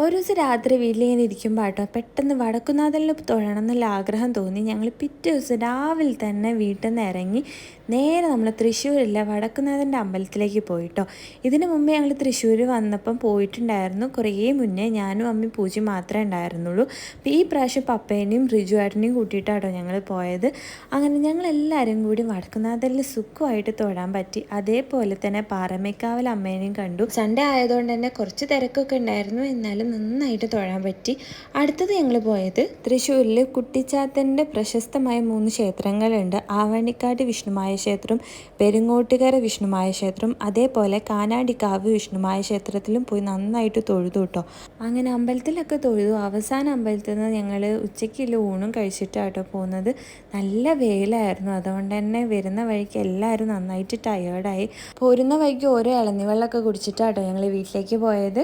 ഒരു ദിവസം രാത്രി വീട്ടിലിങ്ങനെ ഇരിക്കുമ്പോൾ കേട്ടോ പെട്ടെന്ന് വടക്കുന്നാഥനിൽ തൊഴണം എന്നുള്ള ആഗ്രഹം തോന്നി. ഞങ്ങൾ പിറ്റേ ദിവസം രാവിലെ തന്നെ വീട്ടിൽ നിന്ന് ഇറങ്ങി നേരെ നമ്മൾ തൃശ്ശൂരിലെ വടക്കുന്നാഥൻ്റെ അമ്പലത്തിലേക്ക് പോയിട്ടോ. ഇതിന് മുമ്പേ ഞങ്ങൾ തൃശ്ശൂർ വന്നപ്പം പോയിട്ടുണ്ടായിരുന്നു. കുറേ മുന്നേ ഞാനും അമ്മയും പൂജയും മാത്രമേ ഉണ്ടായിരുന്നുള്ളൂ. അപ്പോൾ ഈ പ്രാവശ്യം പപ്പേനെയും റിജു ഏട്ടനെയും കൂട്ടിയിട്ടാട്ടോ ഞങ്ങൾ പോയത്. അങ്ങനെ ഞങ്ങളെല്ലാവരും കൂടി വടക്കുന്നാഥനിൽ സുഖമായിട്ട് തൊഴാൻ പറ്റി. അതേപോലെ തന്നെ പാറമേക്കാവിൽ അമ്മേനെയും കണ്ടു. സൺഡേ ആയതുകൊണ്ട് തന്നെ കുറച്ച് തിരക്കൊക്കെ ഉണ്ടായിരുന്നു, എന്നാലും നന്നായിട്ട് തൊഴാൻ പറ്റി. അടുത്തത് ഞങ്ങൾ പോയത് തൃശ്ശൂരിൽ കുട്ടിച്ചാത്തൻ്റെ പ്രശസ്തമായ 3 ക്ഷേത്രങ്ങളുണ്ട്. ആവണിക്കാട് വിഷ്ണുമായ ക്ഷേത്രം, പെരുങ്ങോട്ടുകര വിഷ്ണുമായ ക്ഷേത്രം, അതേപോലെ കാനാടിക്കാവ് വിഷ്ണുമായ ക്ഷേത്രത്തിലും പോയി നന്നായിട്ട് തൊഴുതു കേട്ടോ. അങ്ങനെ അമ്പലത്തിലൊക്കെ തൊഴുതു. അവസാനം അമ്പലത്തിൽ നിന്ന് ഞങ്ങൾ ഉച്ചയ്ക്കുള്ള ഊണും കഴിച്ചിട്ടാട്ടോ പോകുന്നത്. നല്ല വെയിലായിരുന്നു, അതുകൊണ്ട് തന്നെ വരുന്ന വഴിക്ക് എല്ലാവരും നന്നായിട്ട് ടയേർഡായി. പോരുന്ന വഴിക്ക് ഓരോ ഇളനിവെള്ളമൊക്കെ കുടിച്ചിട്ടാട്ടോ ഞങ്ങൾ വീട്ടിലേക്ക് പോയത്.